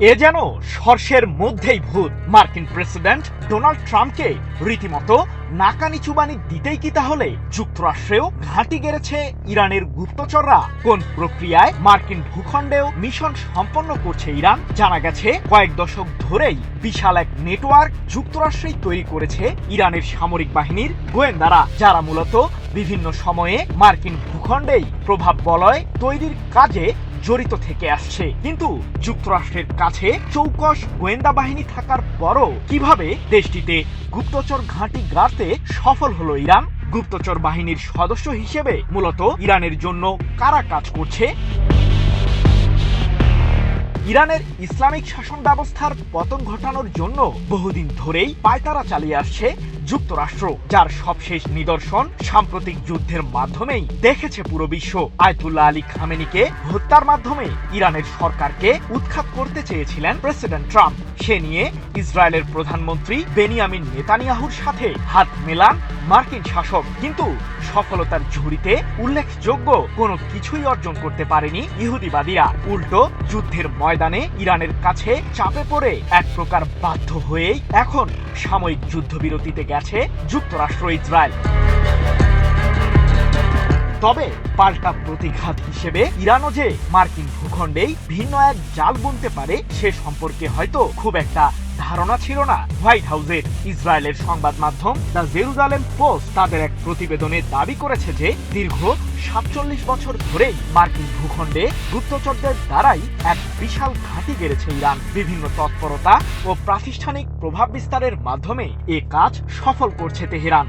এ যেন সর্ষের মধ্যেই ভূত। মার্কিন প্রেসিডেন্ট ডোনাল্ড ট্রাম্পকে রীতিমতো নাকানি চুবানি দিতেই কি তাহলে যুক্তরাষ্ট্রেও ঘাঁটি গেড়েছে ইরানের গুপ্তচররা? কোন প্রক্রিয়ায় মার্কিন ভূখণ্ডেও মিশন সম্পন্ন করছে ইরান? জানা গেছে কয়েক দশক ধরেই বিশাল এক নেটওয়ার্ক যুক্তরাষ্ট্রেই তৈরি করেছে ইরানের সামরিক বাহিনীর গোয়েন্দারা, যারা মূলত বিভিন্ন সময়ে মার্কিন ভূখণ্ডেই প্রভাব বলয় তৈরির কাজে জড়িত থেকে আসছে। কিন্তু যুক্তরাষ্ট্রের কাছে চৌকস গোয়েন্দা বাহিনী থাকার পরও কিভাবে দেশটিতে গুপ্তচর ঘাঁটি গাড়তে সফল হলো ইরান? গুপ্তচর বাহিনীর সদস্য হিসেবে মূলত ইরানের জন্য কারা কাজ করছে? ইরানের ইসলামিক শাসন ব্যবস্থার পতন ঘটানোর জন্য বহুদিন ধরেই পায়তারা চালিয়ে আসছে যুক্তরাষ্ট্র, যার সবশেষ নিদর্শন সাম্প্রতিক যুদ্ধের মাধ্যমেই দেখেছে পুরো বিশ্ব। আয়াতুল্লাহ আলী খামেনিকে হত্যার মাধ্যমে ইরানের সরকারকে উৎখাত করতে চেয়েছিলেন প্রেসিডেন্ট ট্রাম্প। সে নিয়ে ইসরায়েলের প্রধানমন্ত্রী বেনিয়ামিন নেতানিয়াহুর সাথে হাত মেলান মার্কিন শাসক, কিন্তু সফলতার ঝুড়িতে উল্লেখযোগ্য কোনো কিছুই অর্জন করতে পারেনি ইহুদিবাদীরা। উল্টো যুদ্ধের ময়দানে ইরানের কাছে চাপে পড়ে এক প্রকার বাধ্য হয়েই এখন সাময়িক যুদ্ধবিরতিতে গেছে যুক্তরাষ্ট্র ইসরায়েল। তবে পাল্টা প্রতিঘাত হিসেবে ইরানও যে মার্কিন ভূখণ্ডেই ভিন্ন এক জাল বুনতে পারে সে সম্পর্কে হয়তো খুব একটা ধারণা ছিল না হোয়াইট হাউসের। ইসরায়েলের সংবাদ মাধ্যম দ্য জেরুজালেম পোস্ট তাদের এক প্রতিবেদনে দাবি করেছে যে দীর্ঘ ৪৭ বছর ধরেই মার্কিন ভূখণ্ডে গুপ্তচরদের দ্বারাই এক বিশাল ঘাঁটি গেড়েছে ইরান। বিভিন্ন তৎপরতা ও প্রাতিষ্ঠানিক প্রভাব বিস্তারের মাধ্যমে এ কাজ সফল করছে তেহরান।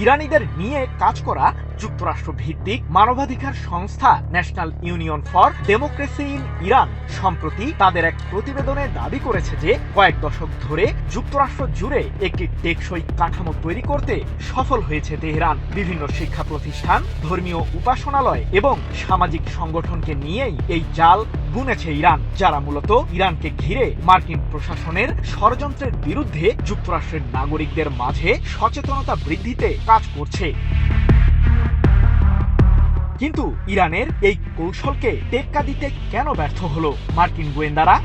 ইরানিদের নিয়ে কাজ করা যুক্তরাষ্ট্র ভিত্তিক মানবাধিকার সংস্থা national union for democracy in Iran সম্প্রতি তাদের এক প্রতিবেদনে দাবি করেছে যে কয়েক দশক ধরে যুক্তরাষ্ট্র জুড়ে একটি টেকসই কাঠামো তৈরি করতে সফল হয়েছে তেহরান। বিভিন্ন শিক্ষা প্রতিষ্ঠান, ধর্মীয় উপাসনালয় এবং সামাজিক সংগঠনকে নিয়েই এই জাল বুনেছে ইরান, যারা মূলত ইরানকে ঘিরে মার্কিন প্রশাসনের ষড়যন্ত্রের বিরুদ্ধে যুক্তরাষ্ট্রের নাগরিকদের মাঝে সচেতনতা বৃদ্ধিতে কাজ করছে। কিন্তু ইরানের এই কৌশলকে টেক্কা দিতে কেন ব্যর্থ হলো মার্কিন গোয়েন্দারা?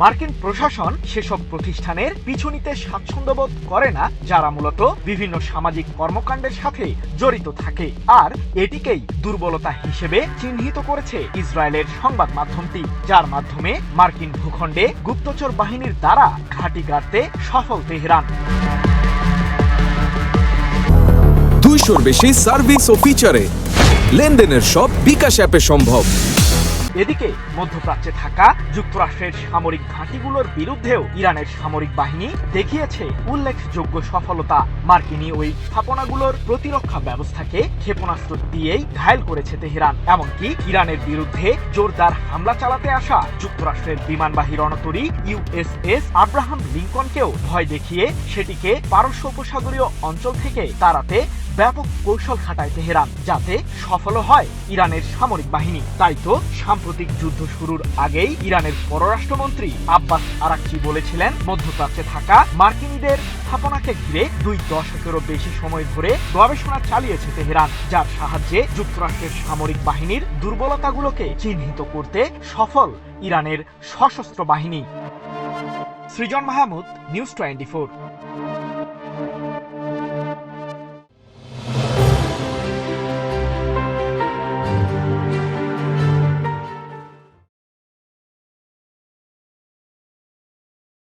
মার্কিন প্রশাসন সেসব প্রতিষ্ঠানের পিছু নিতে স্বাচ্ছন্দ্যবোধ করে না যারা মূলত বিভিন্ন সামাজিক কর্মকাণ্ডের সাথে জড়িত থাকে, আর এটিকেই দুর্বলতা হিসেবে চিহ্নিত করেছে ইসরায়েলের সংবাদ মাধ্যমটি, যার মাধ্যমে মার্কিন ভূখণ্ডে গুপ্তচর বাহিনীর দ্বারা ঘাঁটি গাড়তে সফল তেহরান। 200-র বেশি সার্ভিস ও ফিচারে লেনদেনের সব বিকাশ অ্যাপে সম্ভব। এদিকে মধ্যপ্রাচ্যে থাকা যুক্তরাষ্ট্রের সামরিক ঘাঁটিগুলোর বিরুদ্ধেও ইরানের সামরিক বাহিনী দেখিয়েছে উল্লেখযোগ্য সফলতা। মার্কিনী ওই স্থাপনাগুলোর প্রতিরক্ষা ব্যবস্থাকে ক্ষেপণাস্ত্র দিয়েই ঘায়েল করেছে তেহরান। এমনকি ইরানের বিরুদ্ধে জোরদার হামলা চালাতে আসা যুক্তরাষ্ট্রের বিমানবাহী রণতরী ইউএসএস আব্রাহাম লিঙ্কনকেও ভয় দেখিয়ে সেটিকে পারস্য উপসাগরীয় অঞ্চল থেকে তাড়াতে ব্যাপক কৌশল খাটায় তেহরান, যাতে সফল হয় ইরানের সামরিক বাহিনী। তাই তো সাম্প্রতিক যুদ্ধ শুরুর আগেই ইরানের পররাষ্ট্রমন্ত্রী আব্বাস আরাকচি বলেছিলেন, মধ্যপ্রাচ্যে থাকা মার্কিনীদের স্থাপনাকে ঘিরে 2 দশকেরও বেশি সময় ধরে গবেষণা চালিয়েছে তেহরান, যার সাহায্যে যুক্তরাষ্ট্রের সামরিক বাহিনীর দুর্বলতাগুলোকে চিহ্নিত করতে সফল ইরানের সশস্ত্র বাহিনী। সৃজন মাহমুদ, নিউজ 24।